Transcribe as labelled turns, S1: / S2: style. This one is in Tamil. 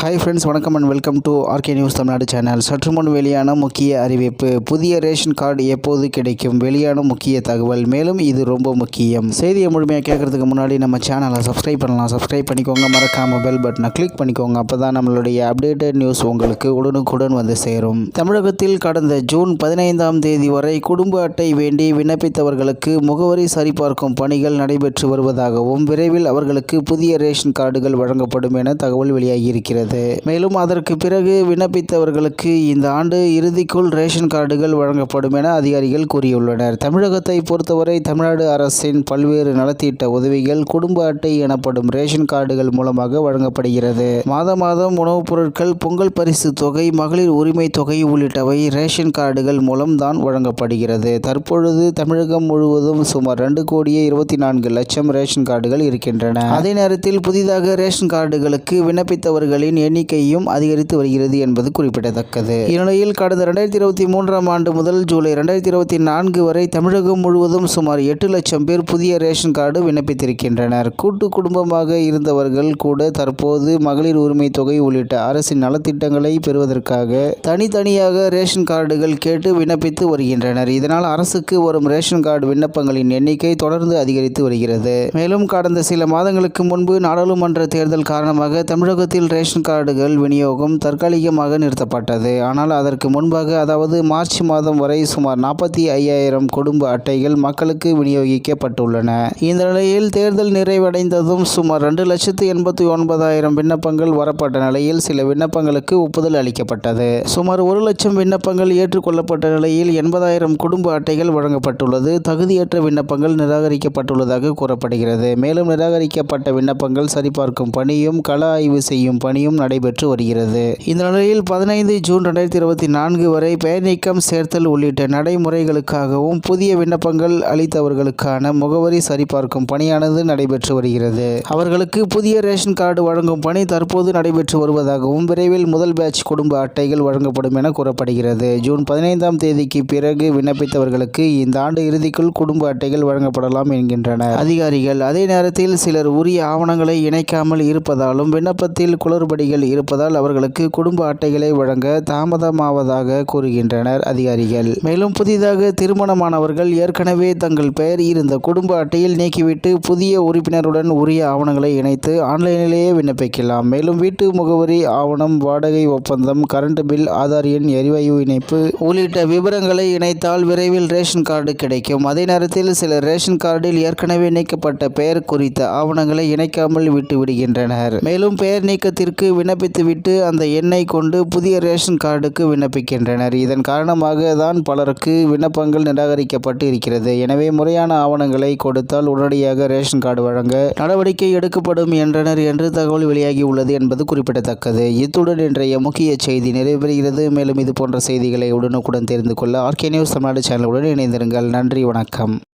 S1: ஹாய் ஃப்ரெண்ட்ஸ், வணக்கம் and welcome to RK news Tamil Nadu channel. சற்று முன் வெளியான முக்கிய அறிவிப்பு. புதிய ரேஷன் கார்டு எப்போது கிடைக்கும்? வெளியான முக்கிய தகவல். மேலும் இது ரொம்ப முக்கியம். செய்தியை முழுமையாக கேட்கறதுக்கு முன்னாடி நம்ம சேனலை சப்ஸ்கிரைப் பண்ணலாம். சப்ஸ்கிரைப் பண்ணிக்கோங்க. மறக்காம பெல் பட்டனை கிளிக் பண்ணிக்கோங்க. அப்போ தான் நம்மளுடைய அப்டேட்டட் நியூஸ் உங்களுக்கு உடனுக்குடன் வந்து சேரும். தமிழகத்தில் கடந்த ஜூன் 15ஆம் தேதி வரை குடும்ப அட்டை வேண்டி விண்ணப்பித்தவர்களுக்கு முகவரி சரிபார்க்கும் பணிகள் நடைபெற்று வருவதாகவும் விரைவில் அவர்களுக்கு புதிய ரேஷன் கார்டுகள் வழங்கப்படும் என தகவல் வெளியாகியிருக்கிறது. மேலும் அதற்கு பிறகு விண்ணப்பித்தவர்களுக்கு இந்த ஆண்டு இறுதிக்குள் ரேஷன் கார்டுகள் வழங்கப்படும் என அதிகாரிகள் கூறியுள்ளனர். தமிழகத்தை பொறுத்தவரை தமிழ்நாடு அரசின் பல்வேறு நலத்திட்ட உதவிகள் குடும்ப அட்டை எனப்படும் ரேஷன் கார்டுகள் மூலமாக வழங்கப்படுகிறது. மாதம் உணவுப் பொருட்கள், பொங்கல் பரிசு தொகை, மகளிர் உரிமை தொகை உள்ளிட்டவை ரேஷன் கார்டுகள் மூலம் தான் வழங்கப்படுகிறது. தற்பொழுது தமிழகம் முழுவதும் சுமார் 2,24,00,000 ரேஷன் கார்டுகள் இருக்கின்றன. அதே நேரத்தில் புதிதாக ரேஷன் கார்டுகளுக்கு விண்ணப்பித்தவர்களின் எண்ணிக்கையும் அதிகரித்து வருகிறது என்பது குறிப்பிடத்தக்கது. இந்நிலையில் கடந்த 2023ஆம் ஆண்டு முதல் ஜூலை 2024 வரை தமிழகம் முழுவதும் சுமார் 8 லட்சம் பேர் புதிய ரேஷன் கார்டு விண்ணப்பித்திருக்கின்றனர். கூட்டு குடும்பமாக இருந்தவர்கள் கூட தற்போது மகளிர் உரிமை தொகை உள்ளிட்ட அரசின் நலத்திட்டங்களை பெறுவதற்காக தனித்தனியாக ரேஷன் கார்டுகள் கேட்டு விண்ணப்பித்து வருகின்றனர். இதனால் அரசுக்கு வரும் ரேஷன் கார்டு விண்ணப்பங்களின் எண்ணிக்கை தொடர்ந்து அதிகரித்து வருகிறது. மேலும் கடந்த சில மாதங்களுக்கு முன்பு நாடாளுமன்ற தேர்தல் காரணமாக தமிழகத்தில் ரேஷன் கார்டுகள் விநியோகம் தற்காலிகமாக நிறுத்தப்பட்டது. ஆனால் அதற்கு முன்பாக, அதாவது மார்ச் மாதம் வரை சுமார் 45,000 குடும்ப அட்டைகள் மக்களுக்கு விநியோகிக்கப்பட்டுள்ளன. இந்த நிலையில் தேர்தல் நிறைவடைந்ததும் சுமார் 2,89,000 விண்ணப்பங்கள் வரப்பட்ட நிலையில் சில விண்ணப்பங்களுக்கு ஒப்புதல் அளிக்கப்பட்டது. சுமார் 1 லட்சம் விண்ணப்பங்கள் ஏற்றுக்கொள்ளப்பட்ட நிலையில் 80,000 குடும்ப அட்டைகள் வழங்கப்பட்டுள்ளது. தகுதியற்ற விண்ணப்பங்கள் நிராகரிக்கப்பட்டுள்ளதாக கூறப்படுகிறது. மேலும் நிராகரிக்கப்பட்ட விண்ணப்பங்கள் சரிபார்க்கும் பணியும் கள ஆய்வு செய்யும் பணியும் நடைபெற்று வருகிறது. இந்த நிலையில் 15 ஜூன் 2024 வரை பெயர் நீக்கம், சேர்த்தல் உள்ளிட்ட நடைமுறைகளுக்காகவும் புதிய விண்ணப்பங்கள் அளித்தவர்களுக்கான முகவரி சரிபார்க்கும் பணியானது நடைபெற்று வருகிறது. அவர்களுக்கு புதிய ரேஷன் கார்டு வழங்கும் பணி தற்போது நடைபெற்று வருவதாகவும் விரைவில் முதல் பேட்ச் குடும்ப அட்டைகள் வழங்கப்படும் என கூறப்படுகிறது. ஜூன் 15ஆம் தேதிக்கு பிறகு விண்ணப்பித்தவர்களுக்கு இந்த ஆண்டு இறுதிக்குள் குடும்ப அட்டைகள் வழங்கப்படலாம் என்கின்றனர் அதிகாரிகள். அதே நேரத்தில் சிலர் உரிய ஆவணங்களை இணைக்காமல் இருப்பதாலும் விண்ணப்பத்தில் குளறுபடிகள் இருப்பதால் அவர்களுக்கு குடும்ப அட்டைகளை வழங்க தாமதமாவதாக கூறுகின்றனர் அதிகாரிகள். மேலும் புதிதாக திருமணமானவர்கள் ஏற்கனவே தங்கள் பெயர் இருந்த குடும்ப அட்டையில் நீக்கிவிட்டு புதிய உறுப்பினருடன் உரிய ஆவணங்களை இணைத்து ஆன்லைனிலேயே விண்ணப்பிக்கலாம். மேலும் வீட்டு முகவரி ஆவணம், வாடகை ஒப்பந்தம், கரண்ட் பில், ஆதார் எண், எரிவாயு இணைப்பு உள்ளிட்ட விவரங்களை இணைத்தால் விரைவில் ரேஷன் கார்டு கிடைக்கும். அதே நேரத்தில் சிலர் ரேஷன் கார்டில் ஏற்கனவே நீக்கப்பட்ட பெயர் குறித்த ஆவணங்களை இணைக்காமல் விட்டு விடுகின்றனர். மேலும் பெயர் நீக்கத்திற்கு விண்ணப்பித்துவிட்டு அந்த எண்ணை கொண்டு புதிய ரேஷன் கார்டுக்கு விண்ணப்பிக்கின்றனர். இதன் காரணமாக தான் பலருக்கு விண்ணப்பங்கள் நிராகரிக்கப்பட்டு இருக்கிறது. எனவே முறையான ஆவணங்களை கொடுத்தால் உடனடியாக ரேஷன் கார்டு வழங்க நடவடிக்கை எடுக்கப்படும் என்றனர் என்று தகவல் வெளியாகி உள்ளது என்பது குறிப்பிடத்தக்கது. இத்துடன் இன்றைய முக்கிய செய்தி நிறைவேறுகிறது. மேலும் இது போன்ற செய்திகளை உடனுக்குடன் தெரிந்து கொள்ள ஆர்கே நியூஸ் தமிழ்நாடு சேனலுடன் இணைந்திருங்கள். நன்றி, வணக்கம்.